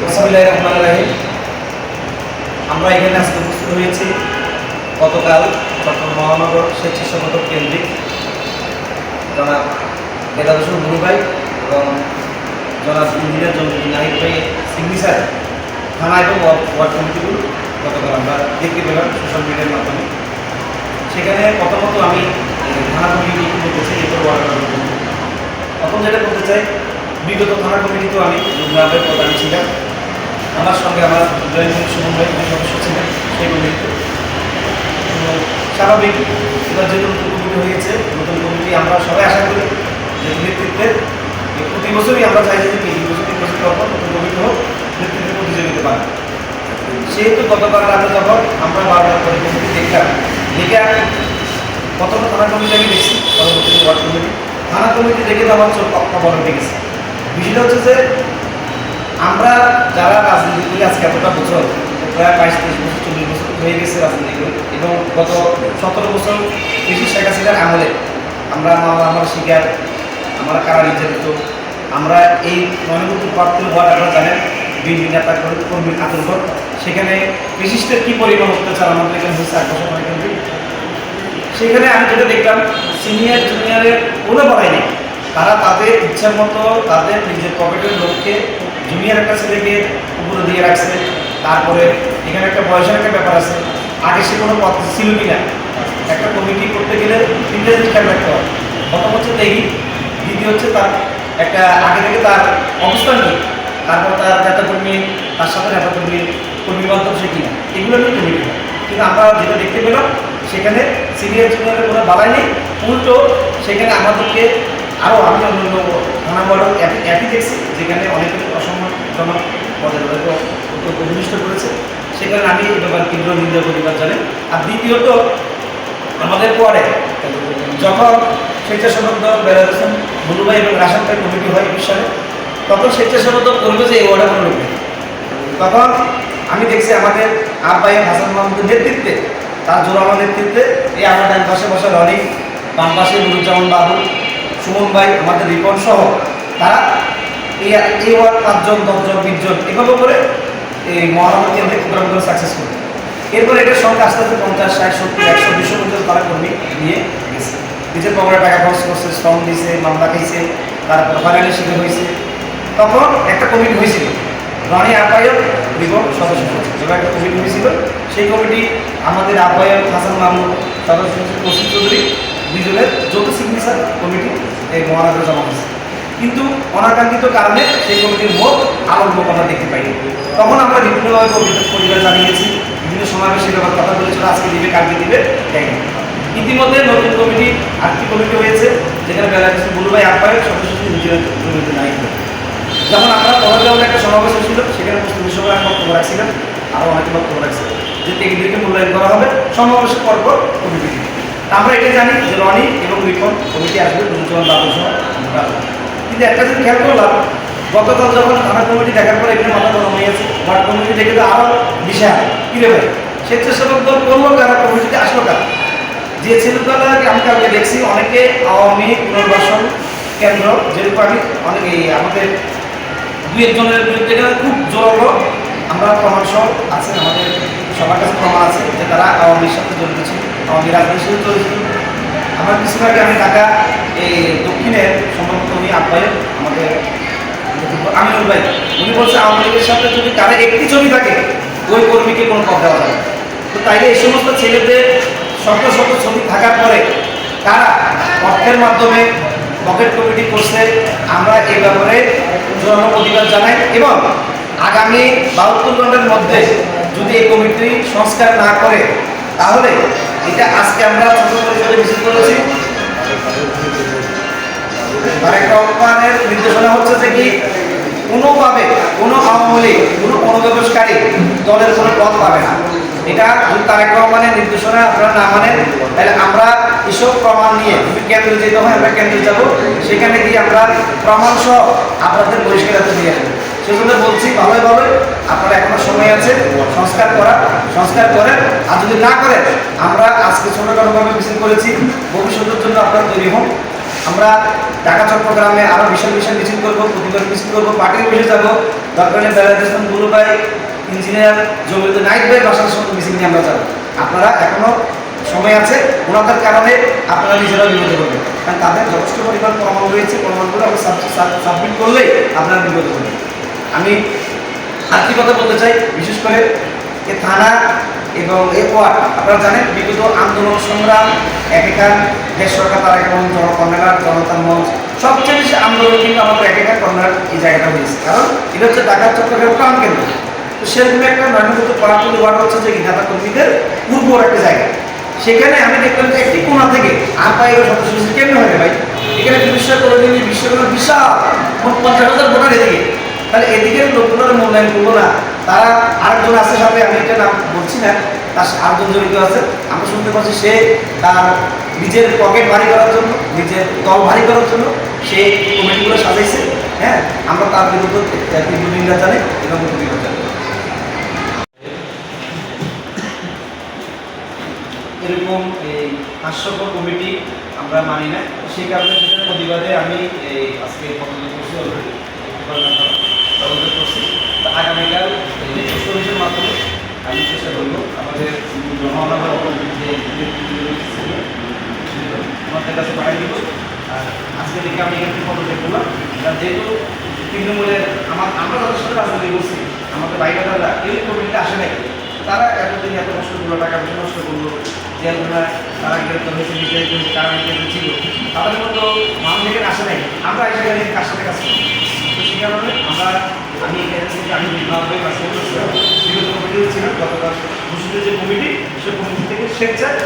বিসমিল্লাহির রহমানির রহিম। আমরা এখানে আজকে উপস্থিত হয়েছি গতকাল চট্টগ্রাম মহানগর স্বেচ্ছাসেবক কেন্দ্রিক জনাব মেধাদ হোসেন গুরু ভাই এবং জনাব ইঞ্জিনিয়ার জমির নাহিদ ভাই সিগনেচার থানা এবং ওয়ার্ড কমিটিগুলো গতকাল আমরা দেখতে পেলাম সোশ্যাল মিডিয়ার মাধ্যমে। সেখানে প্রথমত আমি থানা কমিটি বলতে চাই, এরপর ওয়ার্ড কমিটি। প্রথম যেটা বলতে চাই, বিগত থানা কমিটিতেও আমি গ্রামের প্রধান ছিলাম। আমার সঙ্গে আমার জয়েন্ট সুমন ভাই সদস্য ছিলেন সেই কমিটিতে। স্বাভাবিক এবার যেহেতু নতুন কমিটি হয়েছে, নতুন কমিটি আমরা সবাই আশা করি যে নেতৃত্বে প্রতি বছরই আমরা চাই যে 3 বছর পর নতুন কমিটি হোক, নেতৃত্বে প্রতিযোগিতা পাবে। সেহেতু গতকাল রাতে যখন আমরা বারবার করে কমিটি দেখলাম, দেখে প্রথম থানা কমিটি আমি দেখছি, পরবর্তী ওয়ার্ড কমিটি। থানা কমিটি দেখে তো আমার চোখ বড় হয়ে গেছে। বিষয়টা হচ্ছে যে আমরা যারা রাজনীতি করি আজকে এতটা বছর, প্রায় 22-23 বছর 40 বছর হয়ে গেছে রাজনীতি করি, এবং গত 17 বছর বেশি শেখ হাসিনার আমলে আমরা আমার শিকার, আমরা কারা নির্যাতিত। আমরা এই ময়নাগুড়ি পার্থক্য ওয়ার্ড আপনারা জানেন, বিএনপি নেতা কর্মীর আতঙ্ক, সেখানে বিশিষ্টের কী পরিমাণ অত্যাচার আমাদের এখানে হয়েছে 8 বছর পরে। কিন্তু সেখানে আমি যেটা দেখলাম, সিনিয়র জুনিয়রের কোনো বড়াই নেই। তারা তাদের ইচ্ছা মতো তাদের নিজের পকেটের লোককে, জুনিয়র একটা ছেলেকে উপরে দিয়ে রাখছে। তারপরে এখানে একটা বয়সের একটা ব্যাপার আছে, আগে সে কোনো পথ ছিল কি না। একটা কমিটি করতে গেলে 3টে জিনিস খেয়াল রাখতে হয়। প্রথম হচ্ছে দেখি, দ্বিতীয় হচ্ছে তার একটা আগে থেকে তার অবস্থান কী, তারপর তার নেতাকর্মী, তার সাথে নেতাকর্মীর কর্মী বান্ধব সে কিনা, এগুলো নিয়ে কমিটি হয়। কিন্তু আমরা যেটা দেখতে পেলাম, সেখানে সিনিয়র জুনিয়রের কোনো বালাই নেই, উল্টো সেখানে আমাদেরকে আরও আমি অন্য থানা ওয়ার্ডও একই দেখছি, যেখানে অনেকে অসম্মানজনক পদে অভিষ্ট করেছে। সেখানে আমি এই ব্যাপার তীব্র নিন্দা পরিবার জানেন। আর দ্বিতীয়ত, আমাদের পরে যখন স্বেচ্ছাসেবক দল মেধাদ হোসেন গুরু ভাই এবং রাশাদ ভাই কমিটি হয় 21 সালে, তখন স্বেচ্ছাসেবক দল করবে যে এই ওয়ার্ডে কোনো লোক নেই। তখন আমি দেখছি আমাদের আব্বাই হাসান মাহমুদের নেতৃত্বে, তার জোরালো নেতৃত্বে, এই আমার ডান পাশে বসা রনি, বাম পাশে নুরুজ্জামান বাবু, সুমন ভাই, আমাদের রিপন সহ তারা এই ওয়ার্ড 5 জন 10 জন 20 জন এভাবে করে এই মহানগর কেন্দ্রে প্রোগ্রামগুলো সাকসেস করবে। এরপর এটার সঙ্গে আস্তে আস্তে 50, 60, 70, 100, 200 পর্যন্ত তারা কর্মী নিয়ে গেছে। নিজের পকেটে টাকা খরচ করছে, শ্রম দিয়েছে, মামলা খাইছে, তারপর ফাইনালি শিখে হয়েছে। তখন একটা কমিটি হয়েছিল, রনি আহ্বায়ক রিপন সদস্য যেটা একটা কমিটি হয়েছিল। সেই কমিটি আমাদের আহ্বায়ক হাসান মাহমুদ, সদস্য কৌশিক চৌধুরী, 2 জনের যৌথ সিগনেচার কমিটি এই মহানগরে জমা হয়েছে। কিন্তু কারণে সেই কমিটির মোট আলোক আমরা দেখতে পাইনি। তখন আমরা বিভিন্নভাবে পরিবার জানিয়েছি, বিভিন্ন সমাবেশে ব্যাপার কথা বলেছিল, আজকে দিবে কালকে দিবে, দেয়নি। ইতিমধ্যে নতুন কমিটি, 8টি কমিটি হয়েছে, যেখানে মেধাদ হোসেন গুরু ভাই আহ্বায়ক, সদস্য ইঞ্জিনিয়ার জমির নাহিদ। যখন আমরা পনেরো একটা সমাবেশ হয়েছিল, সেখানে প্রস্তুতি সভায় আমি বক্তব্য রাখছিলাম, আরও অনেকে বক্তব্য রাখছে যে টেকনিককে মূল্যায়ন করা হবে সমাবেশের পরপর কমিটি। আমরা এটা জানি যে রনি এবং রিপন কমিটি আসবে, নুরুজ্জামান বাবু সহ আমরা। কিন্তু একটা জিনিস খেয়াল করলাম, গতকাল যখন থানা কমিটি দেখার পরে এখানে মাথা গরম হয়েছে, ওয়ার্ড কমিটি দেখে তো আরও দিশা কিরে ভাই, স্বেচ্ছাসেবক দল করলো কারা, কমিটিতে আসলো কারা। যে ছেলেগুলোকে আমি কালকে দেখছি, অনেকে আওয়ামী পুনর্বাসন কেন্দ্র, যেরকম আমি অনেকে আমাদের 2-1 জনের বিরুদ্ধে খুব জোরালো আমরা প্রমাণ সহ আছে, আমাদের সবার কাছে প্রমাণ আছে যে তারা আওয়ামীর সাথে জড়িত ছিল, আওয়ামী রাজনীতির সাথে জড়িত ছিল। আমার কিছুদিন আগে আমি ঢাকা এই দক্ষিণের সম্ভবত উনি আহ্বায়ক আমাদের আমিনুল ভাই, উনি বলছে আওয়ামী লীগের সাথে যদি কারো একটি ছবি থাকে, ওই কর্মীকে কোনো পদ দেওয়া যাবে। তো তাইলে এই সমস্ত ছেলেদের শত শত ছবি থাকার পরে তারা অর্থের মাধ্যমে পকেট কমিটি করছে, আমরা এই ব্যাপারে জোরালো প্রতিবাদ জানাই। এবং আগামী 72 ঘন্টার মধ্যে যদি এই কমিটি সংস্কার না করে, তাহলে এটা আজকে আমরা ছোট পরিসরে মিছিল করেছি, তারেক রহমানের নির্দেশনা হচ্ছে যে কি কোনোভাবে কোনো আওয়ামী লীগ, কোনো অনুপ্রবেশকারী দলের কোনো পদ পাবে না। এটা যদি তারেক রহমানের নির্দেশনা আপনারা না মানেন, তাহলে আমরা এসব প্রমাণ নিয়ে যদি কেন্দ্রে যেতে হয়, আমরা কেন্দ্রে যাব, সেখানে গিয়ে আমরা প্রমাণ সহ আপনাদের পরিষ্কার দিয়ে আসবো। সেজন্য বলছি, ভালোভাবে আপনারা এখনো সময় আছে সংস্কার করেন। আর যদি না করেন, আমরা আজকে ছোটখাটোভাবে মিছিল করেছি, ভবিষ্যতের জন্য আপনারা তৈরি হন। আমরা ঢাকা চট্টগ্রামে আরও বিশাল বিশাল মিছিল করবো, প্রতিবাদ মিছিল করবো, পার্টির অফিসে যাবো, দরকার হলে বেলায়েত ইসলাম গুরু ভাই, ইঞ্জিনিয়ার জমির নাইট ভাই বাসার সঙ্গে মিছিল নিয়ে আমরা যাবো। আপনারা এখনো সময় আছে, ওনাদের কারণে আপনারা নিজেরাও বিপদে করবেন, কারণ তাদের যথেষ্ট পরিমাণ প্রমাণ রয়েছে, প্রমাণগুলো আমরা সাবমিট করলেই আপনারা বিপদে করবেন। আমি আর কি কথা বলতে চাই, বিশেষ করে এ থানা এবং এ ওয়ার্ড, আপনারা জানেন বিগত আন্দোলন সংগ্রাম, একেকার দেশ সরকার তারা এবং জনকন্যার জনতার মঞ্চ, সবচেয়ে বেশি আন্দোলন কিন্তু আমাদের একেকার কন্যার এই জায়গাটা হয়েছে, কারণ এটা হচ্ছে ঢাকা চট্টগ্রামের প্রাণ কেন্দ্র। তো সেরকম একটা নয়নগত করাতলি ওয়ার্ড হচ্ছে যে নেতা কর্মীদের উর্বর একটা জায়গা। সেখানে আমি দেখলাম যে একটি কোণা থেকে আর পাই সদস্য কেমন হবে ভাই, এখানে বিশ্ববিদ্যালয় কলেজ বিশ্ববিদ্যালয় বিশাল 50,000 ভোটার এদিকে, তাহলে এদিকের লোকগুলোর মূল্যায়ন করবো না। তারা আরেকজন আছে সাথে, আমি এটা নাম বলছি না, তার আরেকজন জড়িত আছে। আমরা শুনতে পাচ্ছি সে তার নিজের পকেট ভারী করার জন্য, নিজের দল ভারী করার জন্য সে কমিটিগুলো সাজাইছে। হ্যাঁ, আমরা তার বিরুদ্ধে তীব্র নিন্দা জানাই এবং প্রতিবাদ জানাই। এরকম এই হাস্যকর কমিটি আমরা মানি না, সেই কারণে সেটার প্রতিবাদে আমি এই আজকে পদত্যাগ করছি, অলরেডি পদত্যাগ করছি। তো আগামীকাল কমিশনের মাধ্যমে আমি চেষ্টা করব আমাদের জনগণের যে আমাদের কাছে পাঠিয়ে দিব। আর আজকে থেকে আমি এখানে পদত্যাগ করলাম, কারণ যেহেতু তৃণমূলের আমরা তাদের সাথে রাজনীতি করছি, আমাদের বাইরে তারা এই কমিটিতে আসে নাই, তারা এতদিন এত কষ্ট করলো, টাকা পয়সা নষ্ট করলো, জেলখানায় তারা গ্রেপ্তার হয়েছে, নির্যাতিত হয়েছে, কারা নির্যাতিত ছিল, তাদের মতো মানুষ এখানে আসে নাই। আমরা এসে গেলে কার সাথে কাজ করি। তো সেই কারণে আমি এখানে থেকে আমি বিভিন্নভাবে কাজ করতেছিলাম, বিগত কমিটি ছিলাম, গতকাল ঘোষিত যে কমিটি, সে কমিটি থেকে স্বেচ্ছায়